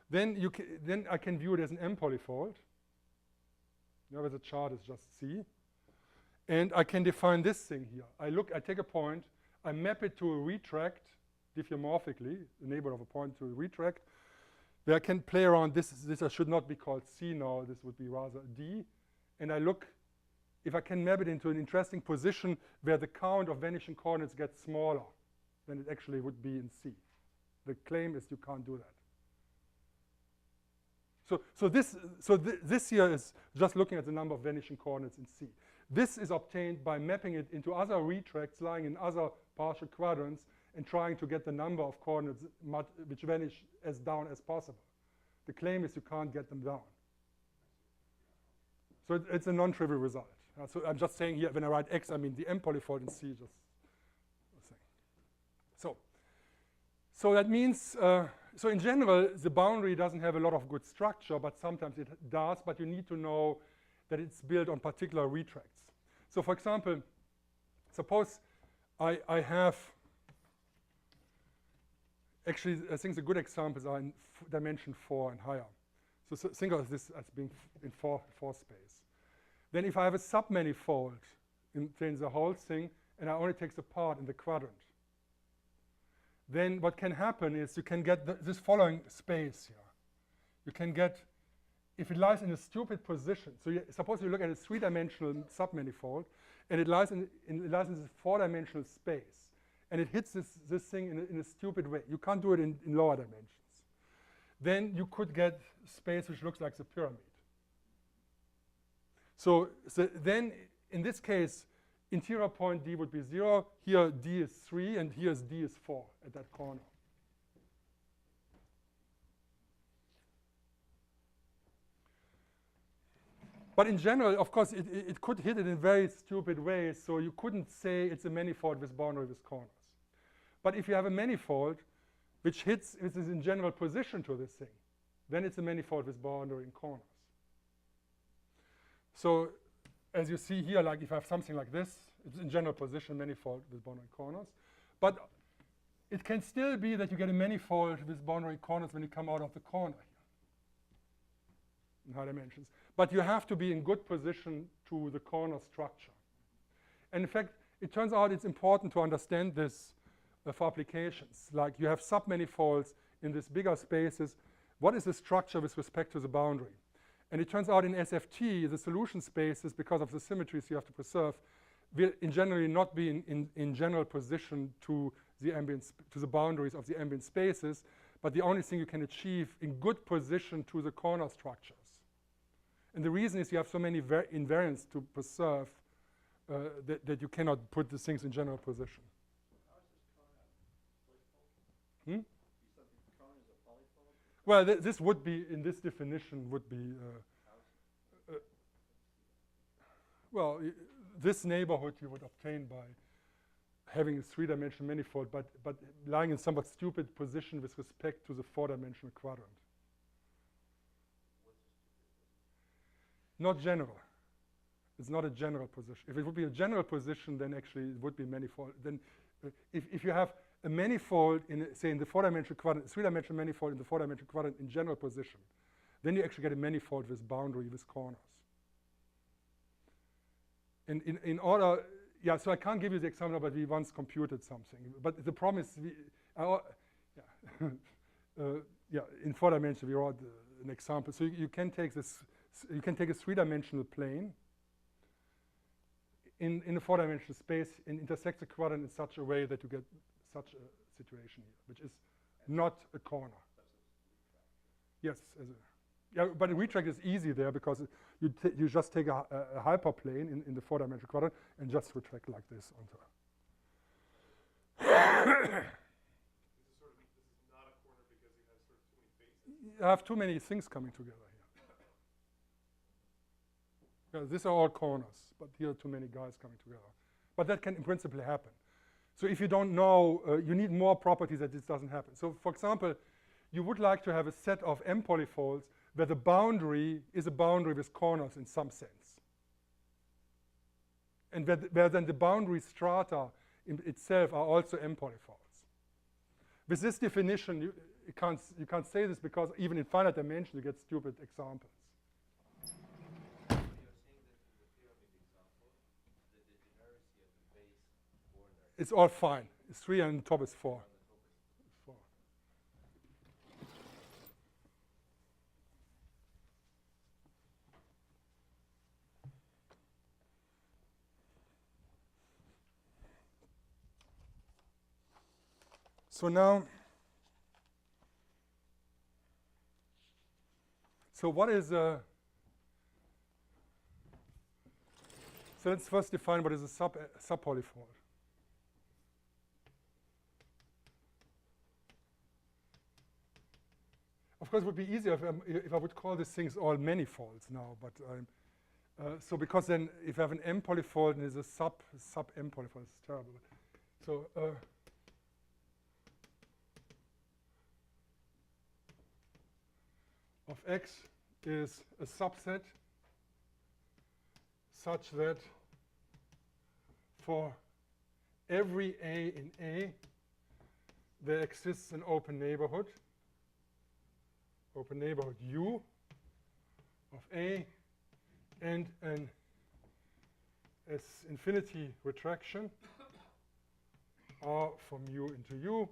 Then I can view it as an M polyfold. Now where the chart is just c. And I can define this thing here. I take a point, I map it to a retract diffeomorphically, the neighborhood of a point to a retract, where I can play around this should not be called C now, this would be rather D. And I look if I can map it into an interesting position where the count of vanishing coordinates gets smaller than it actually would be in C. The claim is you can't do that. So this here is just looking at the number of vanishing coordinates in C. This is obtained by mapping it into other retracts lying in other partial quadrants and trying to get the number of coordinates which vanish as down as possible. The claim is you can't get them down. So it's a non-trivial result. So I'm just saying here, when I write x, I mean the M polyfold in C, just saying. So that means, so in general, the boundary doesn't have a lot of good structure, but sometimes it does, but you need to know that it's built on particular retracts. So for example, suppose I have, actually I think the good examples are in dimension 4 and higher. So think of this as being in 4 space. Then if I have a submanifold in the whole thing, and I only take the part in the quadrant, then what can happen is you can get this following space here. You can get, if it lies in a stupid position, so suppose you look at a 3-dimensional submanifold, and it lies in this 4-dimensional space, and it hits this thing in a stupid way. You can't do it in lower dimensions. Then you could get space which looks like the pyramid. So then, in this case, interior point D would be 0. Here D is 3, and here D is 4 at that corner. But in general, of course, it could hit it in very stupid ways, so you couldn't say it's a manifold with boundary with corners. But if you have a manifold which is in general position to this thing, then it's a manifold with boundary and corners. So as you see here, like if I have something like this, it's in general position manifold with boundary and corners. But it can still be that you get a manifold with boundary corners when you come out of the corner here in high dimensions. But you have to be in good position to the corner structure. And in fact, it turns out it's important to understand this for applications. Like you have submanifolds in these bigger spaces what is the structure with respect to the boundary? And it turns out in SFT, the solution spaces, because of the symmetries you have to preserve, will in generally not be in general position to the boundaries of the ambient spaces, but the only thing you can achieve in good position to the corner structures. And the reason is you have so many invariants to preserve that you cannot put the things in general position.
How is this cone a polyfold?
Hmm?
You said the cone is a polyfold?
Well, this would be, in this definition, would be, well, this neighborhood you would obtain by having a three-dimensional manifold, but lying in somewhat stupid position with respect to the four-dimensional quadrant.
What's a stupid?
Not general. It's not a general position. If it would be a general position, then actually it would be manifold. Then if you have a manifold say in the four-dimensional quadrant, three-dimensional manifold in the four-dimensional quadrant in general position, then you actually get a manifold with boundary, with corners. And in order, yeah, so I can't give you the example, but we once computed something. But the problem is, in four dimensions we wrote an example. So you can take this, you can take a three-dimensional plane in a four-dimensional space and intersect the quadrant in such a way that you get such a situation here, which is not a corner. Yes, yeah, but a retract is easy there because you just take a hyperplane in the four-dimensional quadrant and just retract like this onto it.
This is not a corner because you have sort of too many faces.
You have too many things coming together here. Yeah, these are all corners, but here are too many guys coming together. But that can in principle happen. So if you don't know, you need more properties that this doesn't happen. So for example, you would like to have a set of M polyfolds where the boundary is a boundary with corners in some sense. And where then the boundary strata in itself are also M polyfolds. With this definition, you can't say this because even in finite dimension you get stupid examples.
So you're saying that in the pyramid example, that the degeneracy at the base corner
It's all fine. It's 3 and the top is 4.
on the top is
4. So now, so what is a, so let's first define what is a subpolyfold. Of course, it would be easier if I would call these things all manifolds now, but so because then if I have an M polyfold and there's a sub M polyfold, it's terrible. So of X is a subset such that for every A in A, there exists an open neighborhood U of A and an S infinity retraction R from U into U,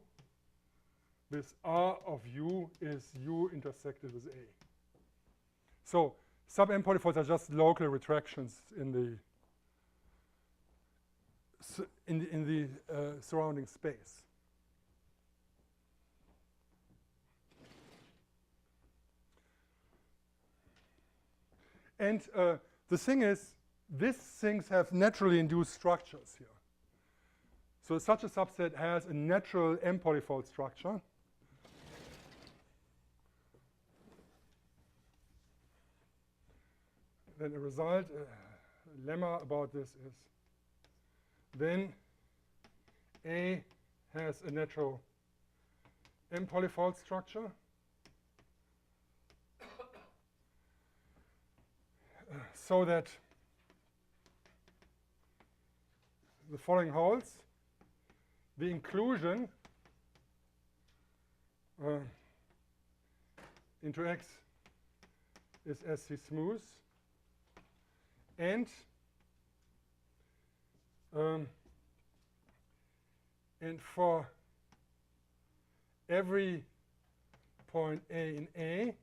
with R of U is U intersected with A. So sub-M polyfolds are just local retractions in the surrounding space. And the thing is, these things have naturally induced structures here. So such a subset has a natural M polyfold structure. Then the result, lemma about this is, then A has a natural M polyfold structure. So that the following holds. The inclusion into X is SC smooth, and for every point A in A,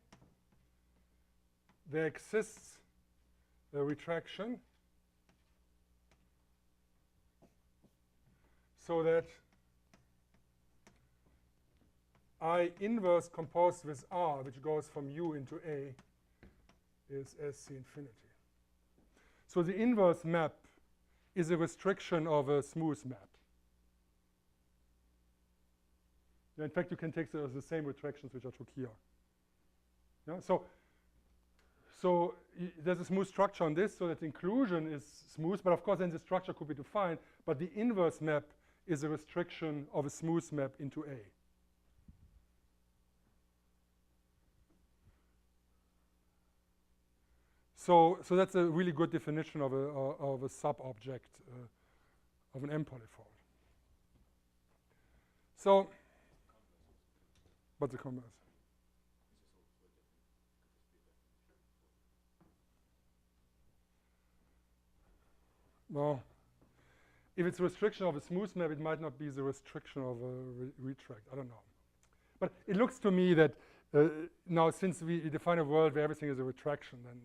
there exists a retraction so that I inverse composed with R, which goes from U into A, is SC infinity. So the inverse map is a restriction of a smooth map. In fact, you can take the same retractions which I took here. Yeah? So there's a smooth structure on this, so that inclusion is smooth, but of course then the structure could be defined, but the inverse map is a restriction of a smooth map into A. So that's a really good definition of a sub-object of an M-polyfold. So, what's the converse? Well, if it's a restriction of a smooth map, it might not be the restriction of a retract. I don't know. But it looks to me that now, since we define a world where everything is a retraction, then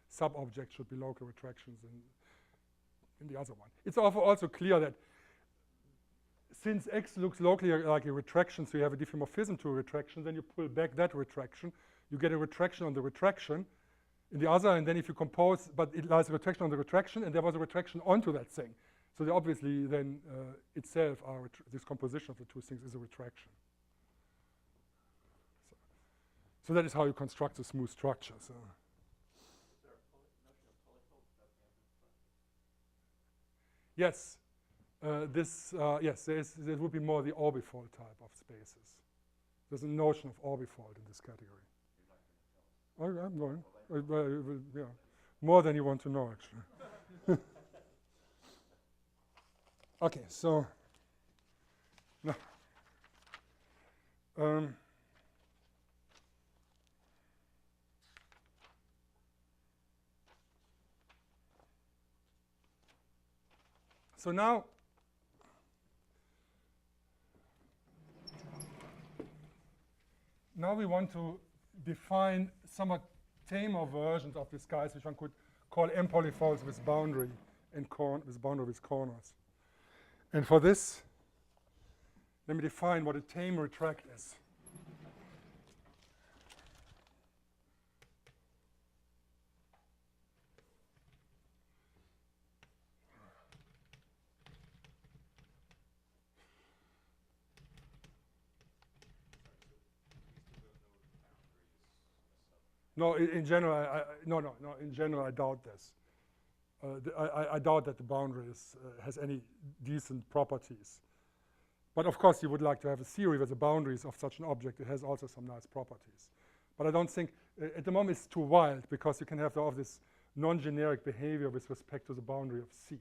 sub-objects should be local retractions in the other one. It's also clear that since X looks locally like a retraction, so you have a diffeomorphism to a retraction, then you pull back that retraction, you get a retraction on the retraction in the other, and then if you compose, but it lies a retraction on the retraction, and there was a retraction onto that thing. So obviously then itself, this composition of the two things is a retraction. So that is how you construct a smooth structure. So.
Is there a notion of polyfolds about the amplitude?
Yes. Yes, there would be more the orbifold type of spaces. There's a notion of orbifold in this category.
You're not going to tell us.
I'm going. Yeah, more than you want to know, actually. Okay, so now. So now, we want to define somewhat tamer versions of these guys, which one could call M-polyfolds with boundary and with corners. And for this, let me define what a tame retract is. No, in general, in general, I doubt this. I doubt that the boundary has any decent properties. But of course, you would like to have a theory where the boundaries of such an object, it has also some nice properties. But I don't think, at the moment it's too wild, because you can have all this non-generic behavior with respect to the boundary of C.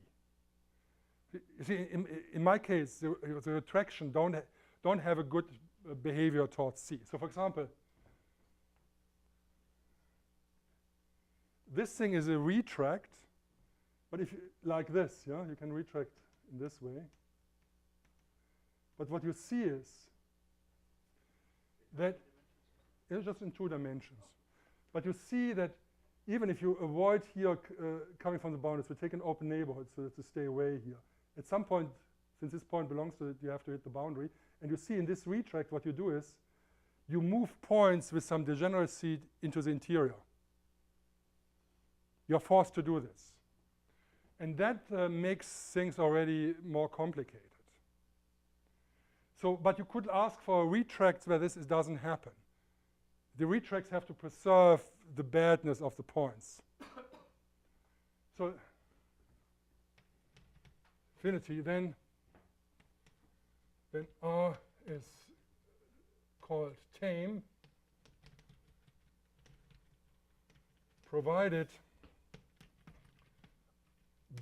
You see, in my case, the retraction don't have a good behavior towards C. So for example, this thing is a retract, but if you, like this, yeah, you can retract in this way. But what you see is that it's just in 2 dimensions. But you see that even if you avoid here coming from the boundaries, we take an open neighborhood so that to stay away here. At some point, since this point belongs to it, you have to hit the boundary. And you see in this retract, what you do is you move points with some degeneracy into the interior. You're forced to do this. And that makes things already more complicated. So, but you could ask for retracts where this doesn't happen. The retracts have to preserve the badness of the points. So, infinity, then R is called tame, provided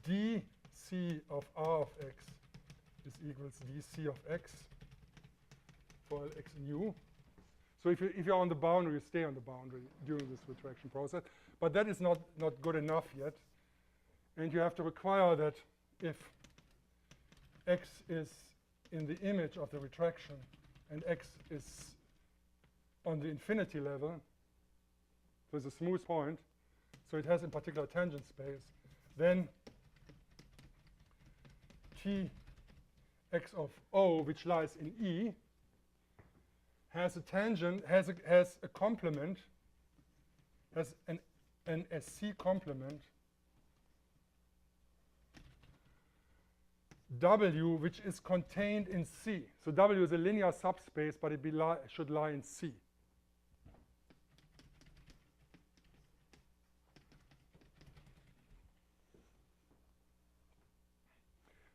dc of R of x is equals dc of x for all x in U. So if you're on the boundary, you stay on the boundary during this retraction process. But that is not good enough yet. And you have to require that if x is in the image of the retraction and x is on the infinity level, so it's a smooth point, so it has in particular tangent space, then Tx of O, which lies in E, has a tangent, has a complement, has an SC complement W, which is contained in C. So W is a linear subspace, but it should lie in C.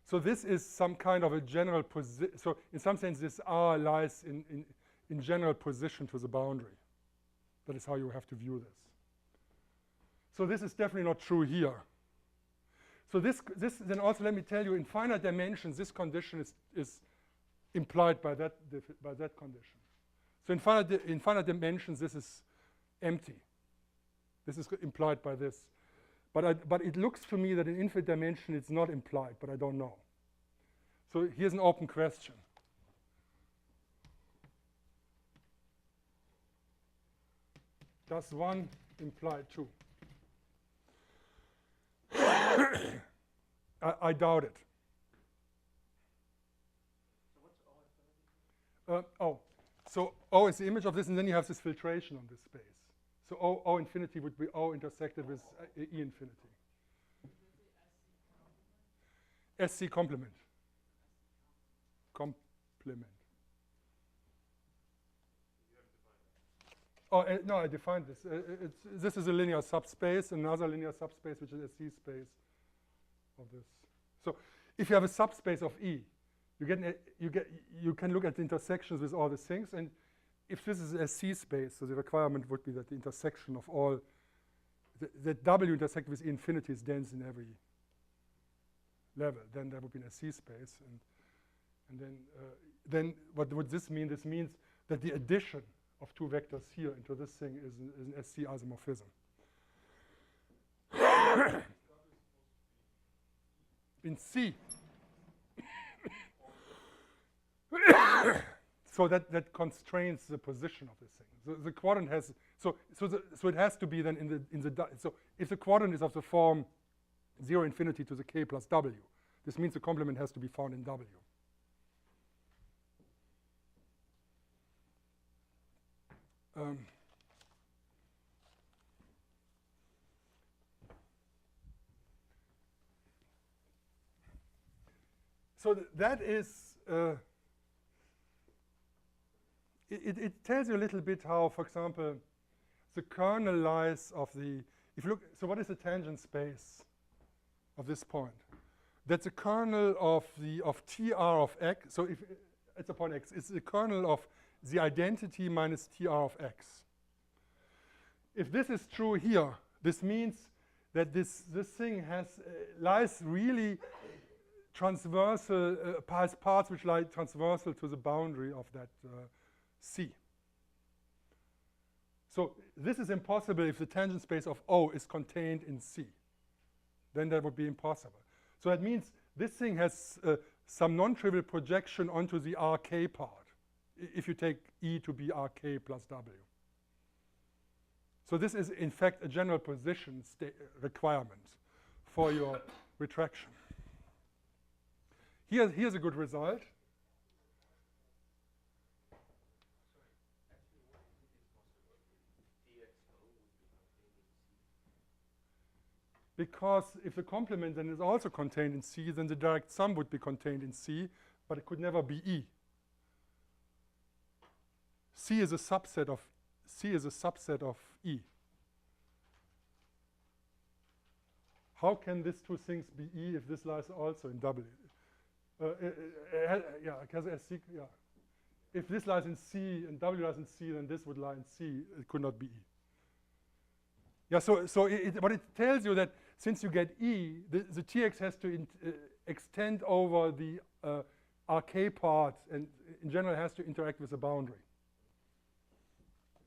So this is some kind of a general position. So in some sense, this R lies in general position to the boundary. That is how you have to view this. So this is definitely not true here. So this then also, let me tell you, in finite dimensions, this condition is implied by that condition. So in finite dimensions, this is empty. This is implied by this. But it looks to me that in infinite dimension it's not implied, but I don't know. So here's an open question. Does 1 imply 2? I doubt it. So O is the image of this, and then you have this filtration on this space. So O infinity would be O intersected with E infinity. SC complement. Complement. Oh, no, I defined this. This is a linear subspace, another linear subspace, which is a SC space of this. So if you have a subspace of E, you can look at the intersections with all the things, and if this is a SC space, so the requirement would be that the intersection of all, that W intersect with E infinity is dense in every level. Then there would be an SC space, and then what would this mean? This means that the addition of two vectors here into this thing is an SC isomorphism. In C. So that constrains the position of this thing. The quadrant has, so it has to be then so if the quadrant is of the form 0 infinity to the k plus W, this means the complement has to be found in W. So that is, it tells you a little bit how, for example, the kernel lies of the, if you look, so what is the tangent space of this point? That's the kernel of TR of X. So if it's a point X, it's the kernel of the identity minus TR of X. If this is true here, this means that this thing lies really transversal, has parts which lie transversal to the boundary of that C. So this is impossible if the tangent space of O is contained in C. Then that would be impossible. So that means this thing has some non-trivial projection onto the RK part, if you take E to be RK plus W. So this is, in fact, a general position requirement for your retraction. Here's a good result. Because if the complement then is also contained in C, then the direct sum would be contained in C, but it could never be E. C is a subset of E. How can these two things be E if this lies also in W? If this lies in C and W lies in C, then this would lie in C. It could not be E. Yeah, but it tells you that since you get E, the Tx has to extend over the RK part, and in general has to interact with the boundary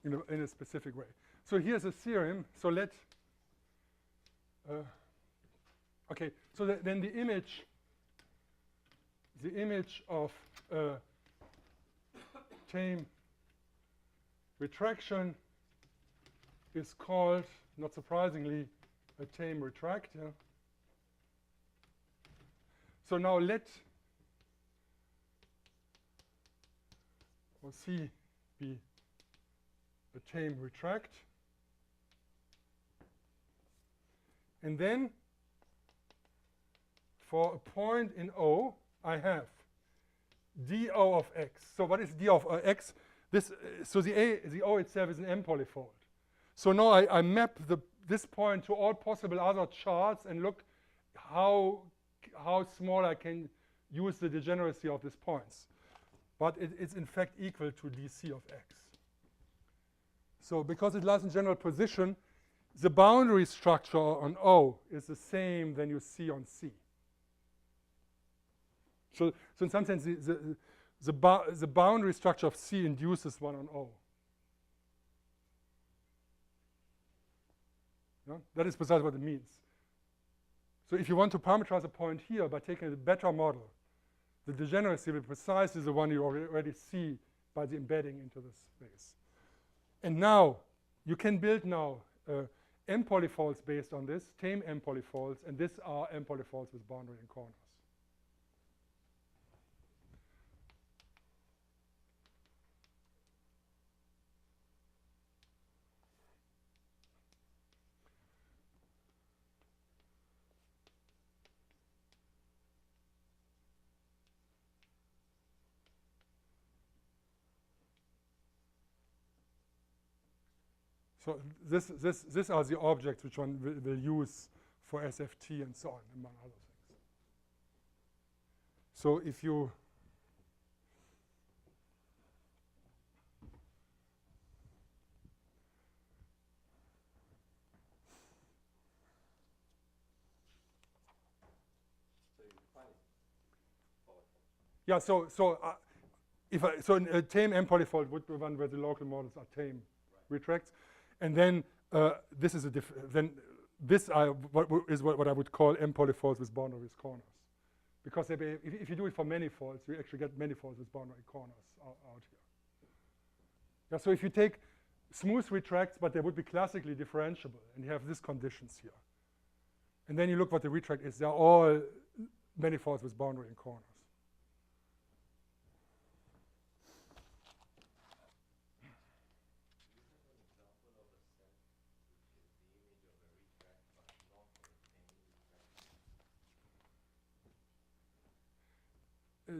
in a specific way. So here's a theorem. So then the image of tame retraction is called, not surprisingly, a tame retract. Yeah? So now let C be a tame retract. And then for a point in O, I have dO of x. So what is d of x? This, so the O itself is an M polyfold. So now I map this point to all possible other charts and look how small I can use the degeneracy of these points. But it's in fact equal to dC of x. So because it lies in general position, the boundary structure on O is the same than you see on C. So in some sense, the boundary structure of C induces one on O. Yeah? That is precisely what it means. So if you want to parameterize a point here by taking a better model, the degeneracy will be precisely the one you already see by the embedding into this space. And now, you can build now M polyfolds based on this, tame M polyfolds, and these are M polyfolds with boundary and corners. So these are the objects which one will use for SFT and so on, among other things. So if you yeah, so a tame M polyfold would be one where the local models are tame retracts. And then this is what I would call M polyfolds with boundary with corners, because if you do it for manifolds, you actually get manifolds with boundary corners out here. Yeah, so if you take smooth retracts, but they would be classically differentiable, and you have these conditions here, and then you look what the retract is, they're all manifolds with boundary and corners.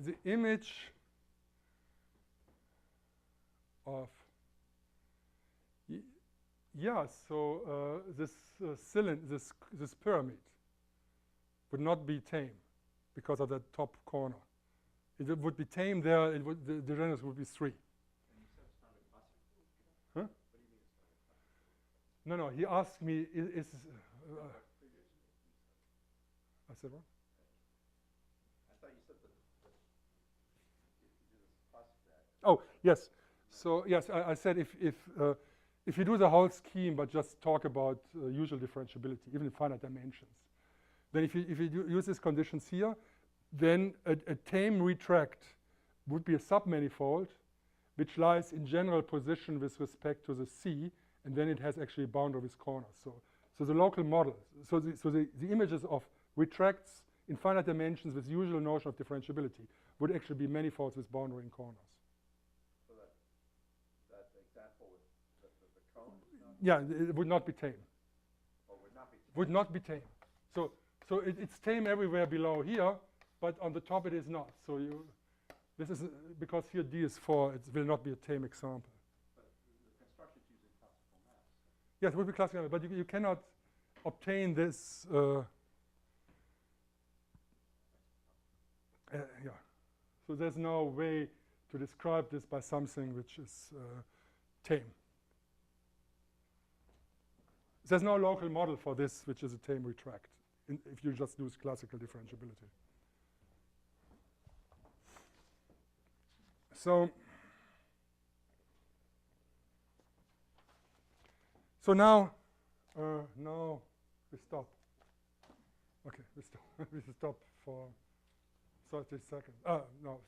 The image of this cylinder, this pyramid would not be tame because of the top corner. If it would be tame there, the degeneracy would be 3. Huh? No, he asked me, I said what? Oh, yes. So, yes, I said if you do the whole scheme but just talk about usual differentiability, even in finite dimensions, then if you use these conditions here, then a tame retract would be a submanifold which lies in general position with respect to the C, and then it has actually a boundary with corners. So the local model, so the images of retracts in finite dimensions with usual notion of differentiability would actually be manifolds with boundary and corners. Yeah, it would not be tame.
Or would not be tame.
Would not be tame. So it's tame everywhere below here, but on the top it is not. So this is because here D is 4, it will not be a tame example.
But the construction is using classical maps.
Yes, it would be classical, but you cannot obtain this. Yeah. So there's no way to describe this by something which is tame. There's no local model for this, which is a tame retract, if you just use classical differentiability. So now we stop. Okay, we stop. We stop for 30 seconds. No,